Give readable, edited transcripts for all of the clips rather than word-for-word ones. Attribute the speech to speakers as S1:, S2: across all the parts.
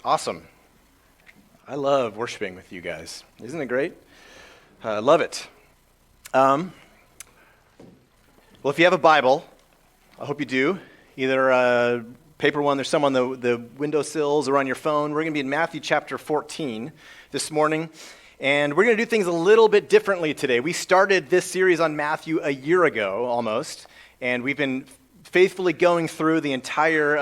S1: Awesome. I love worshiping with you guys. Isn't it great? I love it. Well, if you have a Bible, I hope you do, either a paper one, there's some on the windowsills or on your phone. We're going to be in Matthew chapter 14 this morning, and we're going to do things a little bit differently today. We started this series on Matthew a year ago, almost, and we've been faithfully going through the entire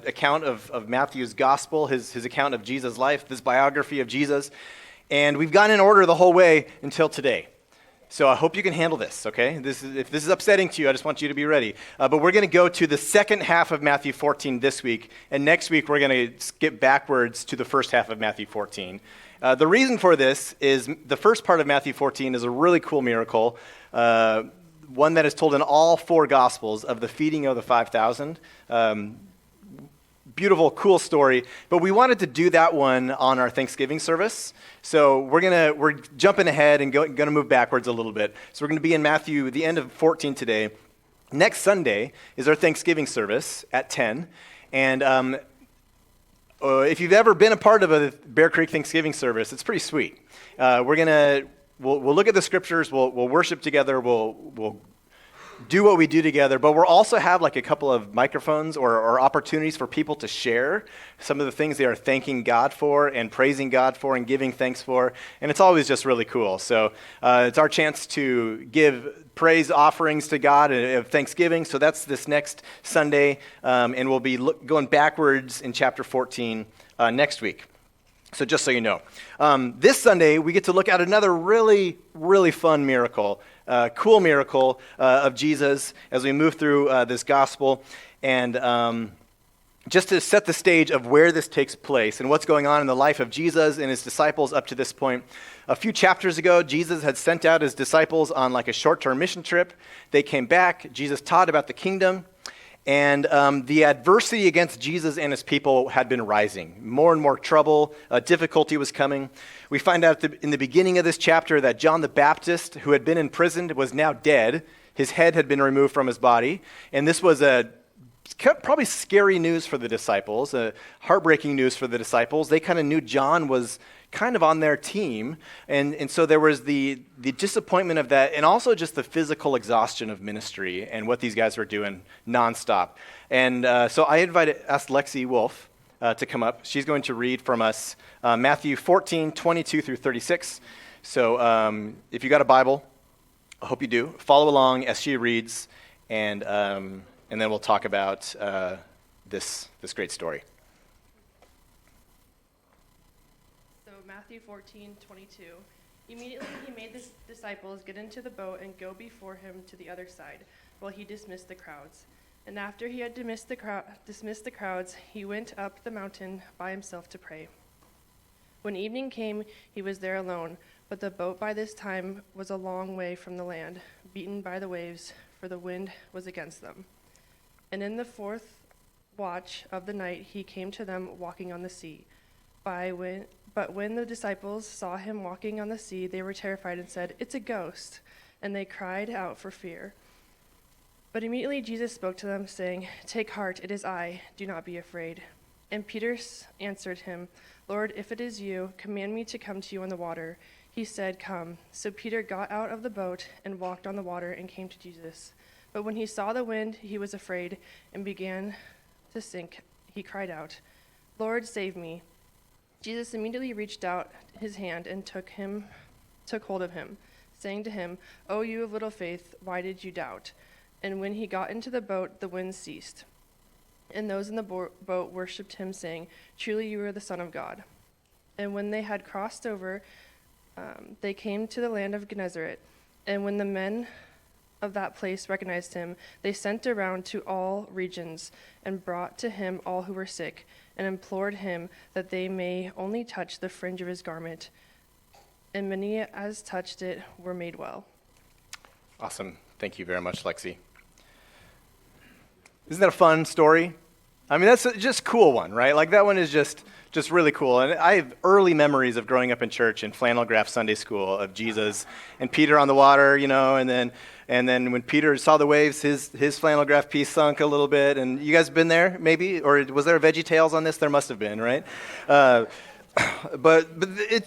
S1: account of Matthew's gospel, his account of Jesus' life, this biography of Jesus, and we've gone in order the whole way until today. So I hope you can handle this, okay? If this is upsetting to you, I just want you to be ready. But we're going to go to the second half of Matthew 14 this week, and next week we're going to skip backwards to the first half of Matthew 14. The reason for this is the first part of Matthew 14 is a really cool miracle, one that is told in all four Gospels of the feeding of the 5,000. Beautiful, cool story. But we wanted to do that one on our Thanksgiving service. So we're jumping ahead and going to move backwards a little bit. So we're going to be in Matthew, the end of 14 today. Next Sunday is our Thanksgiving service at 10. And if you've ever been a part of a Bear Creek Thanksgiving service, it's pretty sweet. We'll look at the scriptures, we'll worship together, we'll do what we do together, but we'll also have like a couple of microphones or opportunities for people to share some of the things they are thanking God for and praising God for and giving thanks for, and it's always just really cool. So it's our chance to give praise offerings to God of Thanksgiving, so that's this next Sunday, and we'll be going backwards in chapter 14 next week. So just so you know. This Sunday, we get to look at another really, really fun miracle, cool miracle of Jesus as we move through this gospel. And just to set the stage of where this takes place and what's going on in the life of Jesus and his disciples up to this point. A few chapters ago, Jesus had sent out his disciples on like a short-term mission trip. They came back. Jesus taught about the kingdom. And the adversity against Jesus and his people had been rising. More and more trouble, difficulty was coming. We find out in the beginning of this chapter that John the Baptist, who had been imprisoned, was now dead. His head had been removed from his body. And this was probably scary news for the disciples, heartbreaking news for the disciples. They kind of knew John was kind of on their team, and so there was the disappointment of that, and also just the physical exhaustion of ministry and what these guys were doing nonstop. And so I asked Lexi Wolf to come up. She's going to read from us Matthew 14, 22 through 36. So if you got a Bible, I hope you do. Follow along as she reads, and then we'll talk about this great story.
S2: Matthew 14:22. Immediately he made the disciples get into the boat and go before him to the other side, while he dismissed the crowds. And after he had dismissed the crowds, he went up the mountain by himself to pray. When evening came, he was there alone, but the boat by this time was a long way from the land, beaten by the waves, for the wind was against them. And in the fourth watch of the night he came to them walking on the sea. But when the disciples saw him walking on the sea, they were terrified and said, "It's a ghost," and they cried out for fear. But immediately Jesus spoke to them, saying, "Take heart, it is I, do not be afraid." And Peter answered him, "Lord, if it is you, command me to come to you on the water." He said, "Come." So Peter got out of the boat and walked on the water and came to Jesus. But when he saw the wind, he was afraid and began to sink. He cried out, "Lord, save me." Jesus immediately reached out his hand and took hold of him, saying to him, "O you of little faith, why did you doubt?" And when he got into the boat, the wind ceased. And those in the boat worshipped him, saying, "Truly you are the Son of God." And when they had crossed over, they came to the land of Gennesaret. And when the men of that place recognized him, they sent around to all regions and brought to him all who were sick, and implored him that they may only touch the fringe of his garment. And many as touched it were made well.
S1: Awesome. Thank you very much, Lexi. Isn't that a fun story? I mean, that's just a cool one, right? Like that one is just really cool. And I have early memories of growing up in church in flannel graph Sunday school of Jesus and Peter on the water, and then And then when Peter saw the waves, his flannel graph piece sunk a little bit. And you guys been there, maybe? Or was there a Veggie Tales on this? There must have been, right? But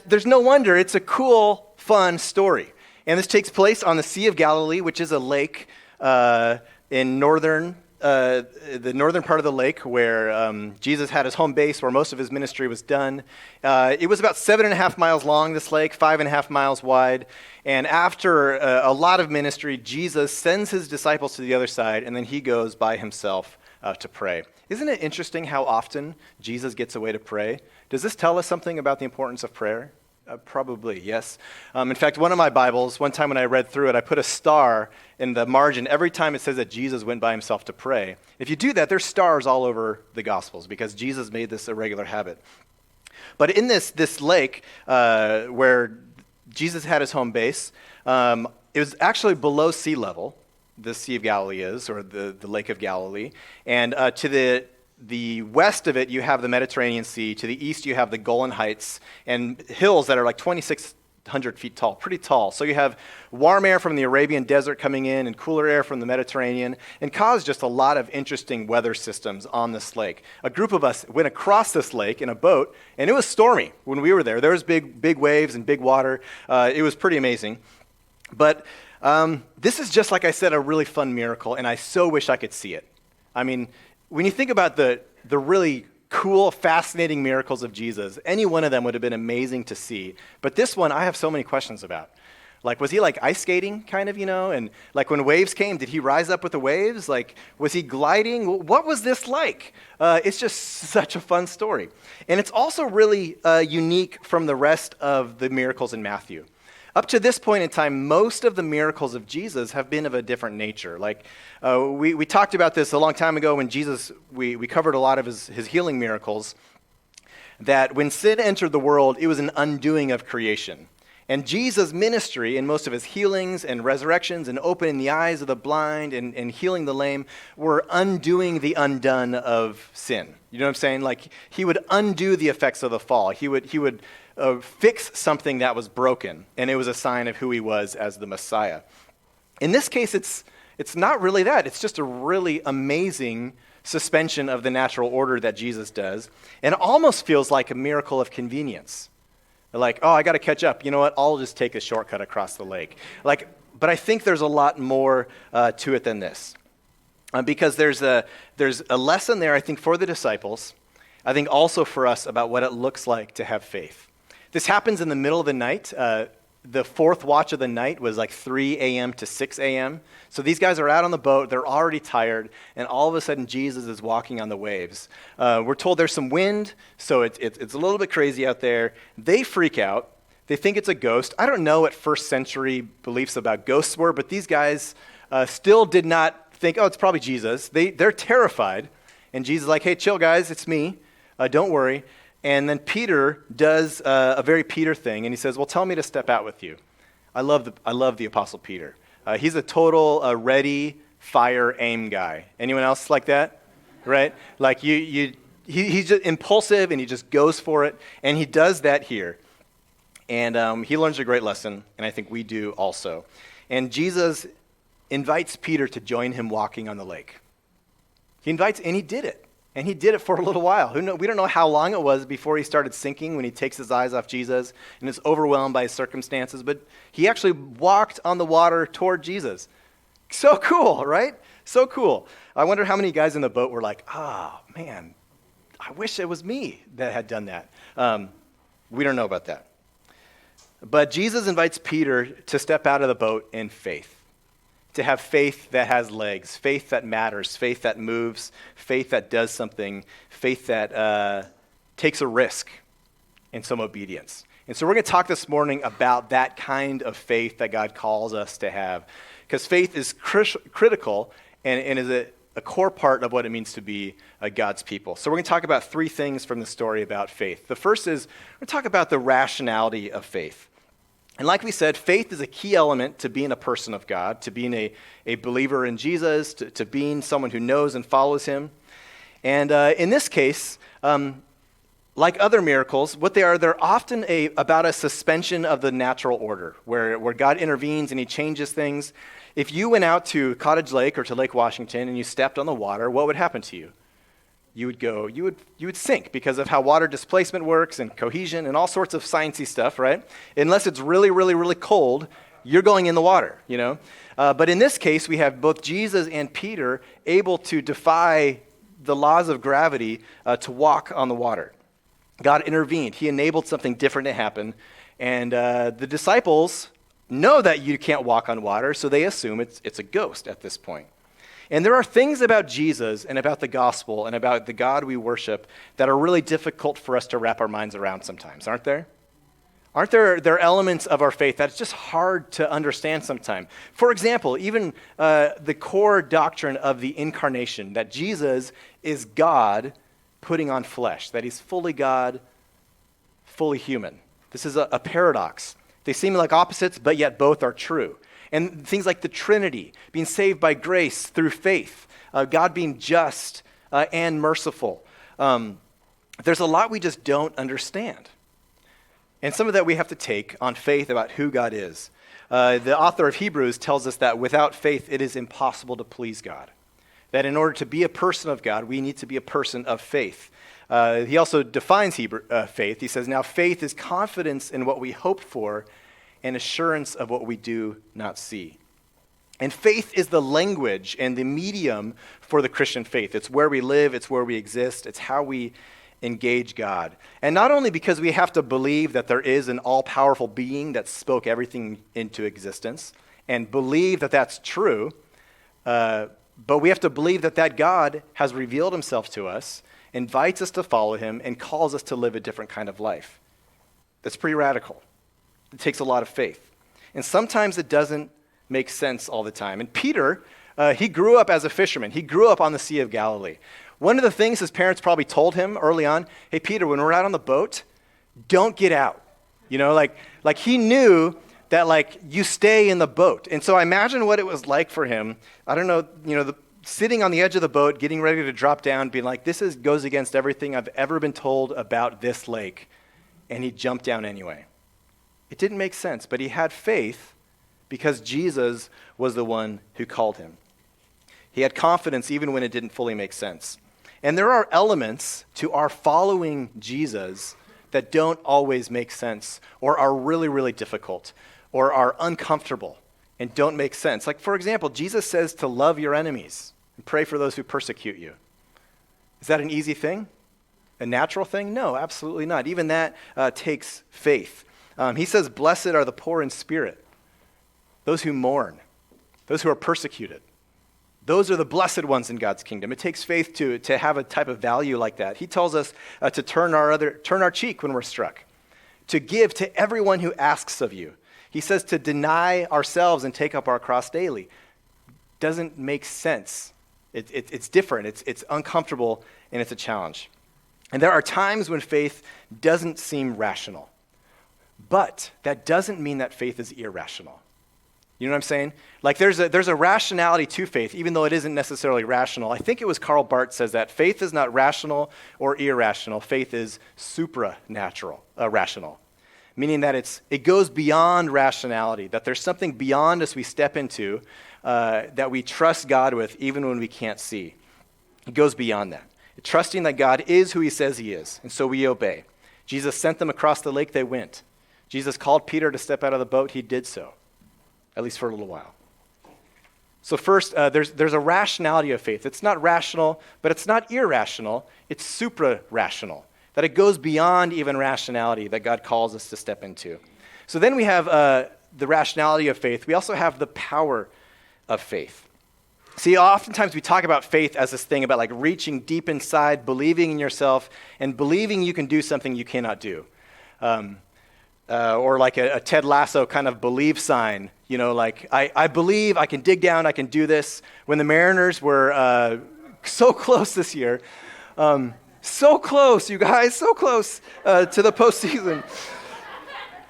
S1: there's no wonder. It's a cool, fun story. And this takes place on the Sea of Galilee, which is a lake in the northern part of the lake where Jesus had his home base, where most of his ministry was done. It was about 7.5 miles long, this lake, 5.5 miles wide. And after a lot of ministry, Jesus sends his disciples to the other side, and then he goes by himself to pray. Isn't it interesting how often Jesus gets away to pray? Does this tell us something about the importance of prayer? Probably, yes. In fact, one of my Bibles, one time when I read through it, I put a star in the margin every time it says that Jesus went by himself to pray. If you do that, there's stars all over the Gospels because Jesus made this a regular habit. But in this lake where Jesus had his home base, it was actually below sea level, the Sea of Galilee is, or the Lake of Galilee. And to the west of it, you have the Mediterranean Sea. To the east, you have the Golan Heights and hills that are like 2,600 feet tall, pretty tall. So you have warm air from the Arabian desert coming in and cooler air from the Mediterranean, and caused just a lot of interesting weather systems on this lake. A group of us went across this lake in a boat, and it was stormy when we were there. There was big waves and big water. It was pretty amazing. But this is just, like I said, a really fun miracle, and I so wish I could see it. I mean, when you think about the really cool, fascinating miracles of Jesus, any one of them would have been amazing to see. But this one, I have so many questions about. Like, was he like ice skating, kind of, And like when waves came, did he rise up with the waves? Like, was he gliding? What was this like? It's just such a fun story. And it's also really unique from the rest of the miracles in Matthew. Up to this point in time, most of the miracles of Jesus have been of a different nature. Like, we talked about this a long time ago when Jesus, we covered a lot of his healing miracles, that when sin entered the world, it was an undoing of creation. And Jesus' ministry in most of his healings and resurrections and opening the eyes of the blind and healing the lame were undoing the undone of sin. You know what I'm saying? Like, he would undo the effects of the fall. He would fix something that was broken, and it was a sign of who he was as the Messiah. In this case, it's not really that. It's just a really amazing suspension of the natural order that Jesus does, and it almost feels like a miracle of convenience. Like, oh, I got to catch up. You know what? I'll just take a shortcut across the lake. But I think there's a lot more to it than this, because there's a lesson there, I think, for the disciples. I think also for us about what it looks like to have faith. This happens in the middle of the night. The fourth watch of the night was like 3 a.m. to 6 a.m. So these guys are out on the boat. They're already tired. And all of a sudden, Jesus is walking on the waves. We're told there's some wind, so it's a little bit crazy out there. They freak out. They think it's a ghost. I don't know what first century beliefs about ghosts were, but these guys still did not think, oh, it's probably Jesus. They're terrified. And Jesus is like, hey, chill, guys. It's me. Don't worry. And then Peter does a very Peter thing, and he says, well, tell me to step out with you. I love the Apostle Peter. He's a total ready, fire, aim guy. Anyone else like that? Right? Like he's just impulsive, and he just goes for it, and he does that here. And he learns a great lesson, and I think we do also. And Jesus invites Peter to join him walking on the lake. And he did it. And he did it for a little while. We don't know how long it was before he started sinking, when he takes his eyes off Jesus and is overwhelmed by his circumstances. But he actually walked on the water toward Jesus. So cool, right? So cool. I wonder how many guys in the boat were like, oh, man, I wish it was me that had done that. We don't know about that. But Jesus invites Peter to step out of the boat in faith. To have faith that has legs, faith that matters, faith that moves, faith that does something, faith that takes a risk and some obedience. And so we're going to talk this morning about that kind of faith that God calls us to have, because faith is critical and is a core part of what it means to be God's people. So we're going to talk about three things from the story about faith. The first is we're going to talk about the rationality of faith. And like we said, faith is a key element to being a person of God, to being a believer in Jesus, to being someone who knows and follows him. And in this case, like other miracles, what they are, they're often about a suspension of the natural order, where God intervenes and he changes things. If you went out to Cottage Lake or to Lake Washington and you stepped on the water, what would happen to you? You would sink because of how water displacement works and cohesion and all sorts of sciencey stuff, right? Unless it's really, really, really cold, you're going in the water, you know? But in this case, we have both Jesus and Peter able to defy the laws of gravity to walk on the water. God intervened. He enabled something different to happen. And the disciples know that you can't walk on water, so they assume it's a ghost at this point. And there are things about Jesus and about the gospel and about the God we worship that are really difficult for us to wrap our minds around sometimes, aren't there? Aren't there elements of our faith that's just hard to understand sometimes? For example, even the core doctrine of the incarnation, that Jesus is God putting on flesh, that he's fully God, fully human. This is a paradox. They seem like opposites, but yet both are true. And things like the Trinity, being saved by grace through faith, God being just and merciful. There's a lot we just don't understand. And some of that we have to take on faith about who God is. The author of Hebrews tells us that without faith, it is impossible to please God. That in order to be a person of God, we need to be a person of faith. He also defines faith. He says, now faith is confidence in what we hope for and assurance of what we do not see. And faith is the language and the medium for the Christian faith. It's where we live, it's where we exist, it's how we engage God. And not only because we have to believe that there is an all-powerful being that spoke everything into existence, and believe that that's true, but we have to believe that God has revealed himself to us, invites us to follow him, and calls us to live a different kind of life. That's pretty radical. It takes a lot of faith. And sometimes it doesn't make sense all the time. And Peter, he grew up as a fisherman. He grew up on the Sea of Galilee. One of the things his parents probably told him early on, hey, Peter, when we're out on the boat, don't get out. You know, like he knew that like you stay in the boat. And so I imagine what it was like for him. I don't know, sitting on the edge of the boat, getting ready to drop down, being like, this goes against everything I've ever been told about this lake. And he jumped down anyway. It didn't make sense, but he had faith because Jesus was the one who called him. He had confidence even when it didn't fully make sense. And there are elements to our following Jesus that don't always make sense or are really, really difficult or are uncomfortable and don't make sense. Like, for example, Jesus says to love your enemies and pray for those who persecute you. Is that an easy thing? A natural thing? No, absolutely not. Even that takes faith. He says, blessed are the poor in spirit, those who mourn, those who are persecuted. Those are the blessed ones in God's kingdom. It takes faith to have a type of value like that. He tells us to turn our cheek when we're struck, to give to everyone who asks of you. He says to deny ourselves and take up our cross daily. Doesn't make sense. It's different. It's uncomfortable, and it's a challenge. And there are times when faith doesn't seem rational. But that doesn't mean that faith is irrational. You know what I'm saying? Like there's a rationality to faith, even though it isn't necessarily rational. I think it was Karl Barth says that faith is not rational or irrational. Faith is rational, meaning that it goes beyond rationality, that there's something beyond us we step into that we trust God with even when we can't see. It goes beyond that. Trusting that God is who he says he is, and so we obey. Jesus sent them across the lake, they went. Jesus called Peter to step out of the boat, he did so, at least for a little while. So first, there's a rationality of faith. It's not rational, but it's not irrational. It's supra-rational, that it goes beyond even rationality that God calls us to step into. So then we have the rationality of faith. We also have the power of faith. See, oftentimes we talk about faith as this thing about like reaching deep inside, believing in yourself, and believing you can do something you cannot do. Or like a Ted Lasso kind of believe sign, like I believe I can dig down, I can do this. When the Mariners were so close this year, so close, you guys, so close to the postseason.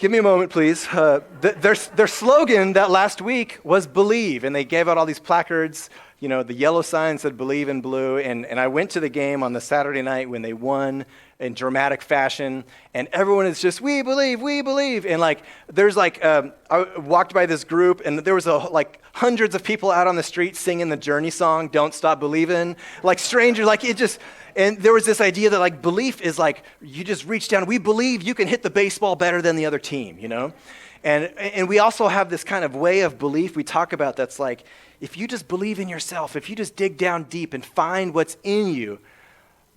S1: Give me a moment, please. Their slogan that last week was believe, and they gave out all these placards, the yellow sign said believe in blue. And I went to the game on the Saturday night when they won in dramatic fashion. And everyone is just, we believe, we believe. And there's I walked by this group and there was hundreds of people out on the street singing the Journey song, Don't Stop Believing. Strangers, and there was this idea that belief is you just reach down. We believe you can hit the baseball better than the other team, And we also have this kind of way of belief we talk about that's if you just believe in yourself, if you just dig down deep and find what's in you,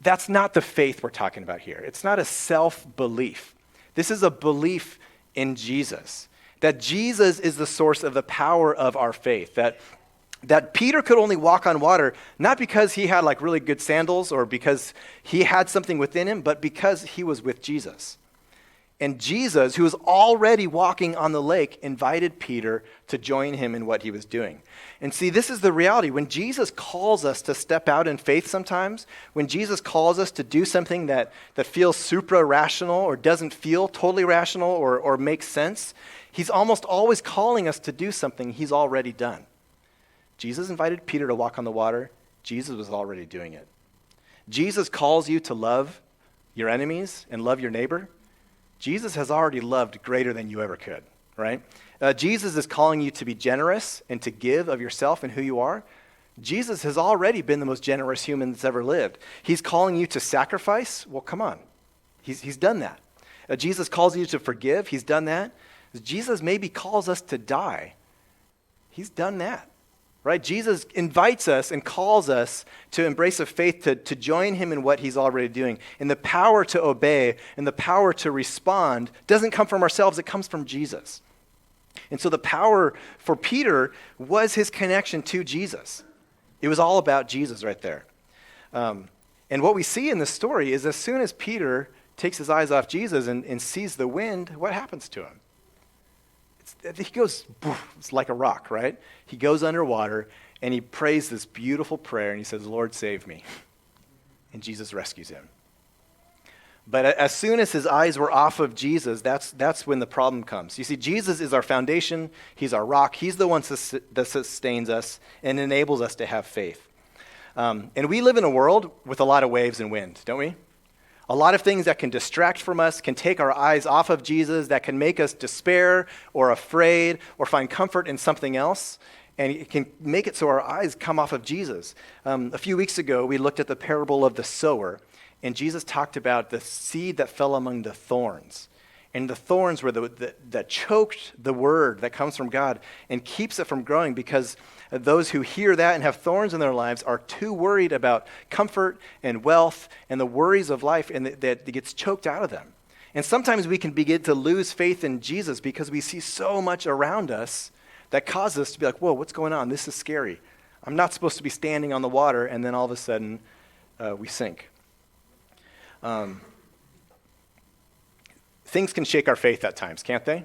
S1: that's not the faith we're talking about here. It's not a self-belief. This is a belief in Jesus, that Jesus is the source of the power of our faith, that Peter could only walk on water, not because he had really good sandals or because he had something within him, but because he was with Jesus. And Jesus, who was already walking on the lake, invited Peter to join him in what he was doing. And see, this is the reality. When Jesus calls us to step out in faith sometimes, when Jesus calls us to do something that feels supra-rational or doesn't feel totally rational or makes sense, he's almost always calling us to do something he's already done. Jesus invited Peter to walk on the water. Jesus was already doing it. Jesus calls you to love your enemies and love your neighbor. Jesus has already loved greater than you ever could, right? Jesus is calling you to be generous and to give of yourself and who you are. Jesus has already been the most generous human that's ever lived. He's calling you to sacrifice. Well, come on. He's done that. Jesus calls you to forgive. He's done that. Jesus maybe calls us to die. He's done that. Right? Jesus invites us and calls us to embrace a faith to join him in what he's already doing. And the power to obey and the power to respond doesn't come from ourselves, it comes from Jesus. And so the power for Peter was his connection to Jesus. It was all about Jesus right there. And what we see in this story is as soon as Peter takes his eyes off Jesus and sees the wind, what happens to him? He goes, it's like a rock, right? He goes underwater and he prays this beautiful prayer and he says, Lord, save me. And Jesus rescues him. But as soon as his eyes were off of Jesus, that's when the problem comes. You see, Jesus is our foundation. He's our rock. He's the one that sustains us and enables us to have faith. And we live in a world with a lot of waves and wind, don't we? A lot of things that can distract from us, can take our eyes off of Jesus, that can make us despair or afraid or find comfort in something else. And it can make it so our eyes come off of Jesus. A few weeks ago, we looked at the parable of the sower, and Jesus talked about the seed that fell among the thorns. And the thorns were that choked the word that comes from God and keeps it from growing because those who hear that and have thorns in their lives are too worried about comfort and wealth and the worries of life, and that it gets choked out of them. And sometimes we can begin to lose faith in Jesus because we see so much around us that causes us to be like, whoa, what's going on? This is scary. I'm not supposed to be standing on the water, and then all of a sudden we sink. Things can shake our faith at times, can't they?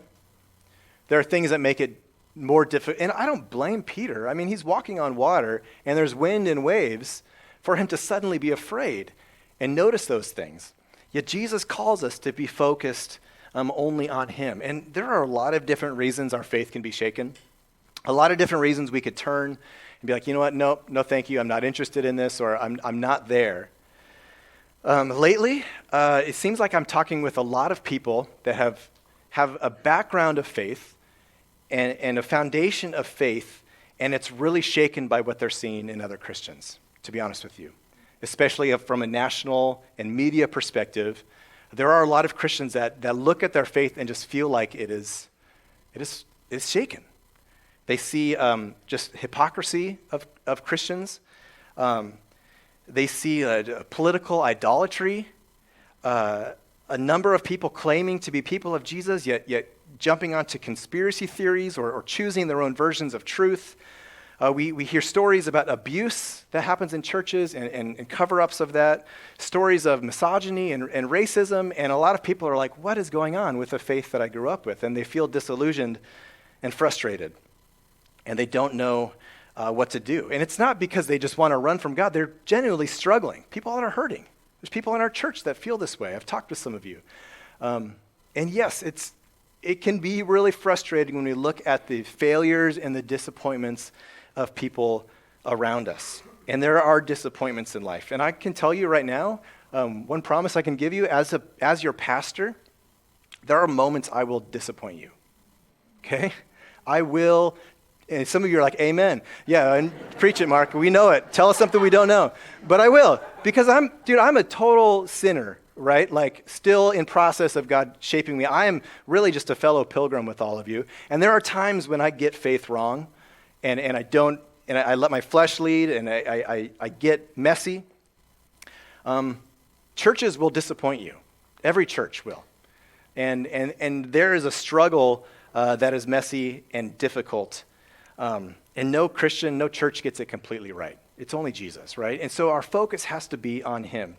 S1: There are things that make it more difficult. And I don't blame Peter. I mean, he's walking on water, and there's wind and waves for him to suddenly be afraid and notice those things. Yet Jesus calls us to be focused only on him. And there are a lot of different reasons our faith can be shaken. A lot of different reasons we could turn and be like, you know what, no thank you, I'm not interested in this, or I'm not there. Lately, it seems like I'm talking with a lot of people that have a background of faith and a foundation of faith, and it's really shaken by what they're seeing in other Christians, to be honest with you. Especially from a national and media perspective, there are a lot of Christians that look at their faith and just feel like it is shaken. They see just hypocrisy of Christians. They see political idolatry, a number of people claiming to be people of Jesus, yet jumping onto conspiracy theories or choosing their own versions of truth. We hear stories about abuse that happens in churches and cover-ups of that, stories of misogyny and racism, and a lot of people are like, what is going on with the faith that I grew up with? And they feel disillusioned and frustrated, and they don't know what to do. And it's not because they just want to run from God. They're genuinely struggling. People that are hurting. There's people in our church that feel this way. I've talked with some of you. And yes, it can be really frustrating when we look at the failures and the disappointments of people around us. And there are disappointments in life. And I can tell you right now, one promise I can give you as your pastor, there are moments I will disappoint you. Okay? I will, and some of you are like, amen. Yeah, and preach it, Mark. We know it. Tell us something we don't know. But I will, because I'm a total sinner, right? Like, still in process of God shaping me. I am really just a fellow pilgrim with all of you. And there are times when I get faith wrong, and I let my flesh lead, and I get messy. Churches will disappoint you. Every church will. And there is a struggle that is messy and difficult. And no Christian, no church gets it completely right. It's only Jesus, right? And so our focus has to be on him.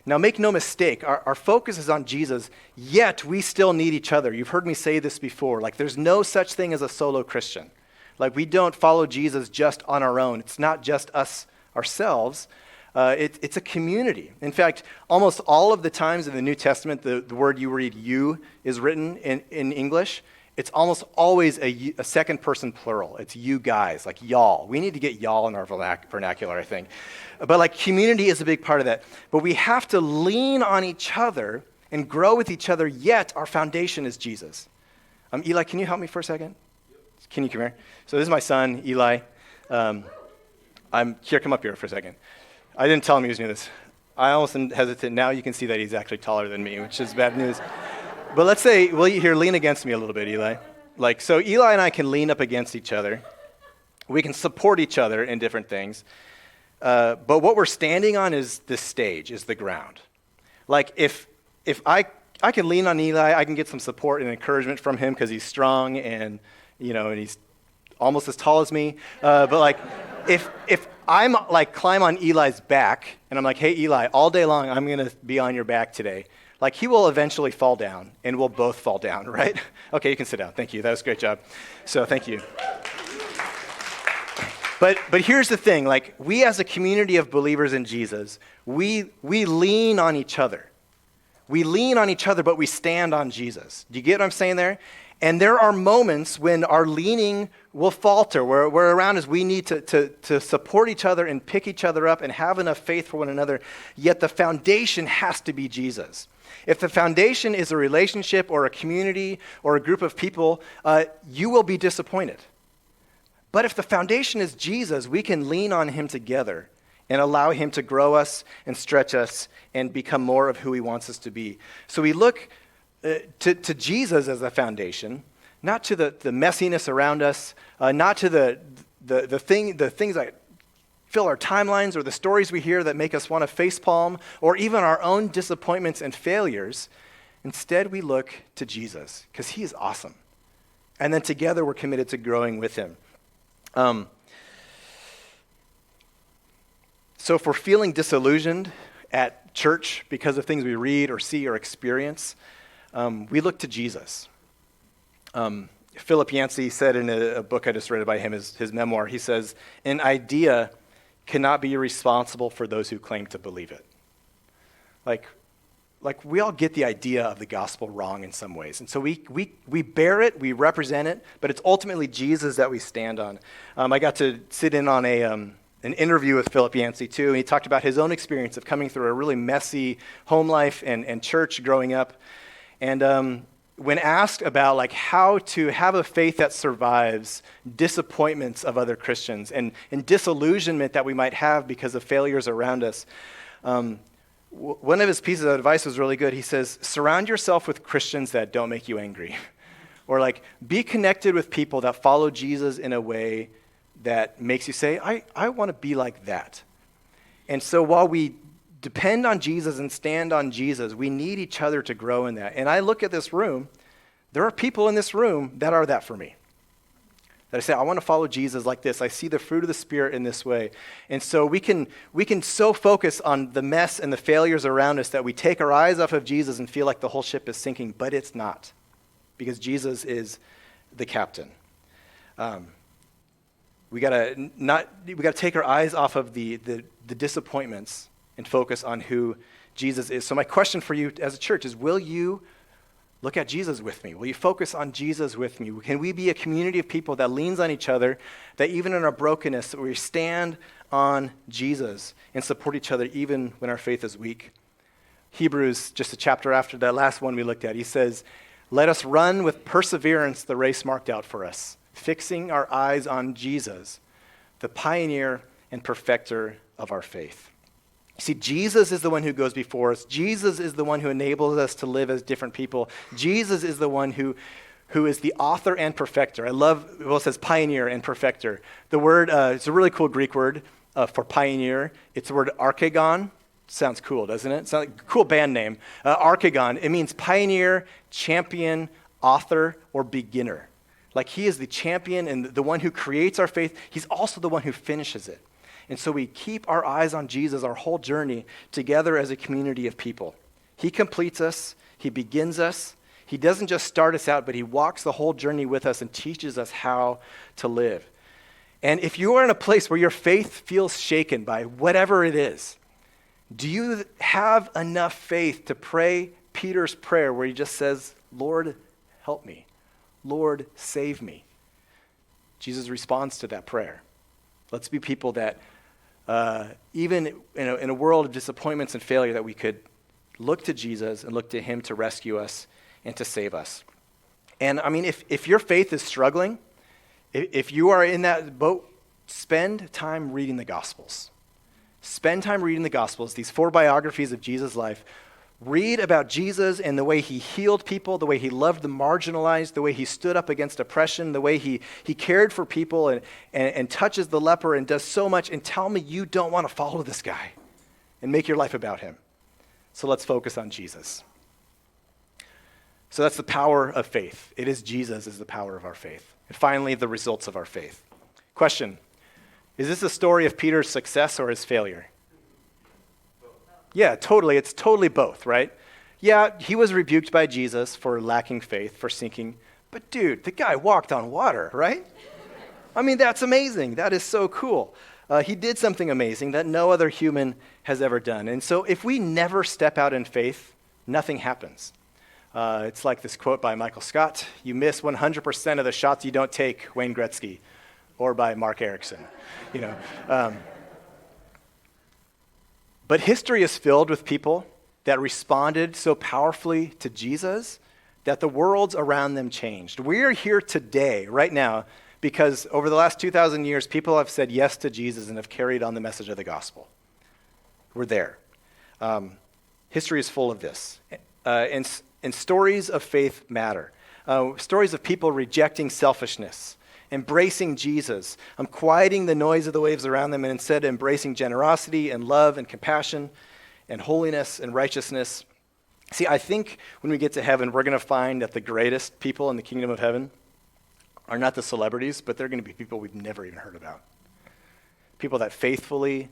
S1: Now, make no mistake, our focus is on Jesus, yet we still need each other. You've heard me say this before. Like, there's no such thing as a solo Christian. Like, we don't follow Jesus just on our own. It's not just us ourselves. It's a community. In fact, almost all of the times in the New Testament, the word you read, you, is written in English. It's almost always a second person plural. It's you guys, like y'all. We need to get y'all in our vernacular, I think. But like, community is a big part of that. But we have to lean on each other and grow with each other, yet our foundation is Jesus. Eli, can you help me for a second? Can you come here? So this is my son, Eli. Come up here for a second. I didn't tell him he was doing this. I almost hesitate. Now you can see that he's actually taller than me, which is bad news. But let's say, lean against me a little bit, Eli. So Eli and I can lean up against each other. We can support each other in different things. But what we're standing on is this stage, is the ground. Like, if I can lean on Eli, I can get some support and encouragement from him because he's strong and he's almost as tall as me. But like, if I'm like climb on Eli's back and I'm like, hey Eli, all day long I'm gonna be on your back today. Like, he will eventually fall down and we'll both fall down, right? Okay, you can sit down. Thank you. That was a great job. So thank you. But here's the thing, like, we as a community of believers in Jesus, we lean on each other. We lean on each other, but we stand on Jesus. Do you get what I'm saying there? And there are moments when our leaning will falter, where around us we need to support each other and pick each other up and have enough faith for one another, yet the foundation has to be Jesus. If the foundation is a relationship or a community or a group of people, you will be disappointed. But if the foundation is Jesus, we can lean on him together and allow him to grow us and stretch us and become more of who he wants us to be. So we look to Jesus as the foundation, not to the messiness around us, not to the things that fill our timelines or the stories we hear that make us want to facepalm, or even our own disappointments and failures. Instead, we look to Jesus because he is awesome. And then together we're committed to growing with him. So if we're feeling disillusioned at church because of things we read or see or experience, we look to Jesus. Philip Yancey said in a book I just read by him, his memoir, he says, an idea cannot be responsible for those who claim to believe it. Like we all get the idea of the gospel wrong in some ways. And so we bear it, we represent it, but it's ultimately Jesus that we stand on. I got to sit in on an interview with Philip Yancey too, and he talked about his own experience of coming through a really messy home life and church growing up. And when asked about like how to have a faith that survives disappointments of other Christians and disillusionment that we might have because of failures around us, one of his pieces of advice was really good. He says, surround yourself with Christians that don't make you angry. Or like, be connected with people that follow Jesus in a way that makes you say, I want to be like that. And so while we depend on Jesus and stand on Jesus, we need each other to grow in that. And I look at this room, there are people in this room that are that for me. That I say, I want to follow Jesus like this. I see the fruit of the Spirit in this way. And so we can so focus on the mess and the failures around us that we take our eyes off of Jesus and feel like the whole ship is sinking, but it's not, because Jesus is the captain. We gotta take our eyes off of the disappointments and focus on who Jesus is. So my question for you as a church is, will you Look at Jesus with me. Will you focus on Jesus with me? Can we be a community of people that leans on each other, that even in our brokenness, that we stand on Jesus and support each other even when our faith is weak? Hebrews, just a chapter after that last one we looked at, he says, let us run with perseverance the race marked out for us, fixing our eyes on Jesus, the pioneer and perfecter of our faith. See, Jesus is the one who goes before us. Jesus is the one who enables us to live as different people. Jesus is the one who is the author and perfecter. I love, well, it says pioneer and perfecter. The word, it's a really cool Greek word for pioneer. It's the word archegon. Sounds cool, doesn't it? Sounds like a cool band name. Archegon, it means pioneer, champion, author, or beginner. Like he is the champion and the one who creates our faith. He's also the one who finishes it. And so we keep our eyes on Jesus our whole journey together as a community of people. He completes us. He begins us. He doesn't just start us out, but he walks the whole journey with us and teaches us how to live. And if you are in a place where your faith feels shaken by whatever it is, do you have enough faith to pray Peter's prayer where he just says, Lord, help me. Lord, save me. Jesus responds to that prayer. Let's be people that even in a world of disappointments and failure, that we could look to Jesus and look to him to rescue us and to save us. And I mean, if your faith is struggling, if you are in that boat, spend time reading the Gospels. Spend time reading the Gospels, these 4 biographies of Jesus' life. Read about Jesus and the way he healed people, the way he loved the marginalized, the way he stood up against oppression, the way he cared for people and touches the leper and does so much, and tell me you don't want to follow this guy and make your life about him. So let's focus on Jesus. So that's the power of faith. It is Jesus is the power of our faith. And finally, the results of our faith. Question, is this a story of Peter's success or his failure? Yeah, totally. It's totally both, right? Yeah, he was rebuked by Jesus for lacking faith, for sinking. But dude, the guy walked on water, right? I mean, that's amazing. That is so cool. He did something amazing that no other human has ever done. And so if we never step out in faith, nothing happens. It's like this quote by Michael Scott, you miss 100% of the shots you don't take, Wayne Gretzky, or by Mark Erickson, you know. But history is filled with people that responded so powerfully to Jesus that the worlds around them changed. We are here today, right now, because over the last 2,000 years, people have said yes to Jesus and have carried on the message of the gospel. We're there. History is full of this. And stories of faith matter. Stories of people rejecting selfishness, embracing Jesus, quieting the noise of the waves around them, and instead embracing generosity and love and compassion and holiness and righteousness. See, I think when we get to heaven, we're going to find that the greatest people in the kingdom of heaven are not the celebrities, but they're going to be people we've never even heard about. People that faithfully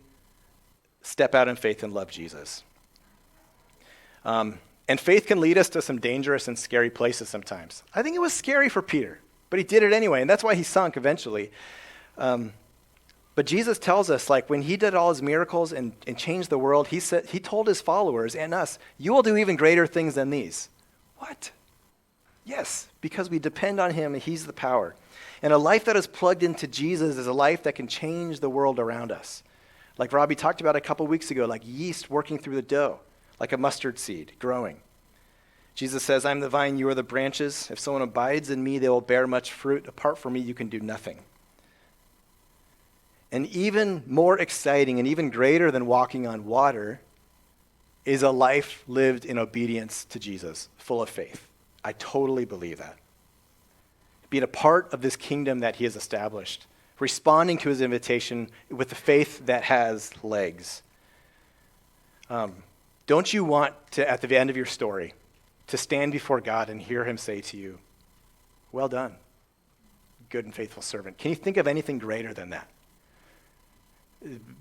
S1: step out in faith and love Jesus. And faith can lead us to some dangerous and scary places sometimes. I think it was scary for Peter. But he did it anyway, and that's why he sunk eventually. But Jesus tells us, like, when he did all his miracles and changed the world, he told his followers and us, you will do even greater things than these. What? Yes, because we depend on him, and he's the power. And a life that is plugged into Jesus is a life that can change the world around us. Like Robbie talked about a couple weeks ago, like yeast working through the dough, like a mustard seed growing. Jesus says, I'm the vine, you are the branches. If someone abides in me, they will bear much fruit. Apart from me, you can do nothing. And even more exciting and even greater than walking on water is a life lived in obedience to Jesus, full of faith. I totally believe that. Being a part of this kingdom that he has established, responding to his invitation with the faith that has legs. Don't you want to, at the end of your story, to stand before God and hear him say to you, well done, good and faithful servant? Can you think of anything greater than that?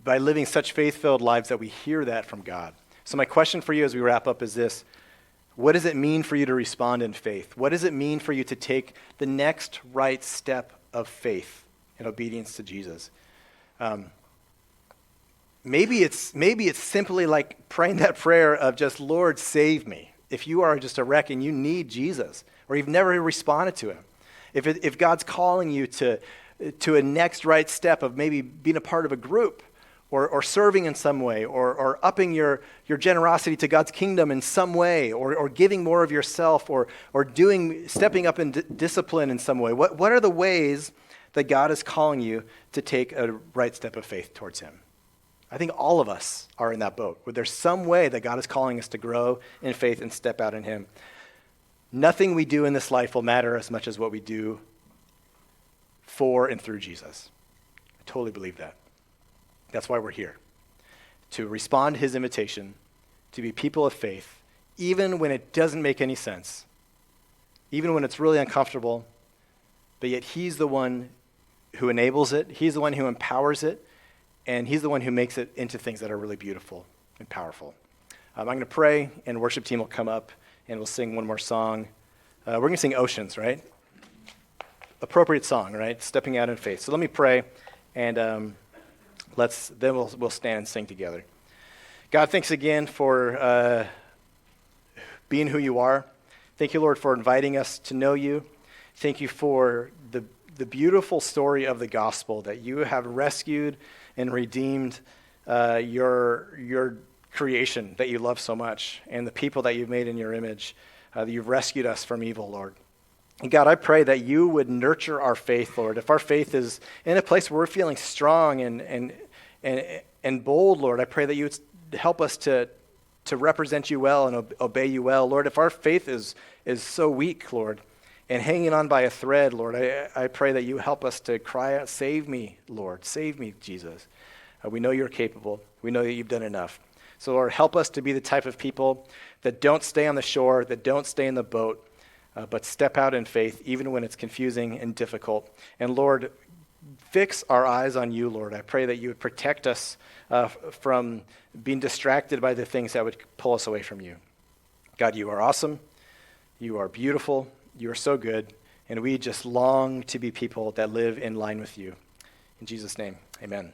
S1: By living such faith-filled lives that we hear that from God. So my question for you as we wrap up is this: what does it mean for you to respond in faith? What does it mean for you to take the next right step of faith in obedience to Jesus? Maybe it's simply like praying that prayer of just, Lord, save me. if you are just a wreck and you need Jesus, or you've never responded to him, if God's calling you to a next right step of maybe being a part of a group, or serving in some way, or upping your generosity to God's kingdom in some way, or giving more of yourself, or stepping up in discipline in some way. What are the ways that God is calling you to take a right step of faith towards him? I think all of us are in that boat, where there's some way that God is calling us to grow in faith and step out in him. Nothing we do in this life will matter as much as what we do for and through Jesus. I totally believe that. That's why we're here, to respond to his invitation, to be people of faith, even when it doesn't make any sense, even when it's really uncomfortable, but yet he's the one who enables it, he's the one who empowers it, and he's the one who makes it into things that are really beautiful and powerful. I'm going to pray, and the worship team will come up, and we'll sing one more song. We're going to sing Oceans, right? Appropriate song, right? Stepping out in faith. So let me pray, and then we'll stand and sing together. God, thanks again for being who you are. Thank you, Lord, for inviting us to know you. Thank you for the beautiful story of the gospel, that you have rescued and redeemed your creation that you love so much, and the people that you've made in your image, that you've rescued us from evil, Lord. And God, I pray that you would nurture our faith, Lord. If our faith is in a place where we're feeling strong and bold, Lord, I pray that you would help us to represent you well and obey you well. Lord, if our faith is so weak, Lord, and hanging on by a thread, Lord, I pray that you help us to cry out, save me, Lord, save me, Jesus. We know you're capable. We know that you've done enough. So, Lord, help us to be the type of people that don't stay on the shore, that don't stay in the boat, but step out in faith, even when it's confusing and difficult. And Lord, fix our eyes on you, Lord. I pray that you would protect us from being distracted by the things that would pull us away from you. God, you are awesome. You are beautiful. You are so good. And we just long to be people that live in line with you. In Jesus' name, amen.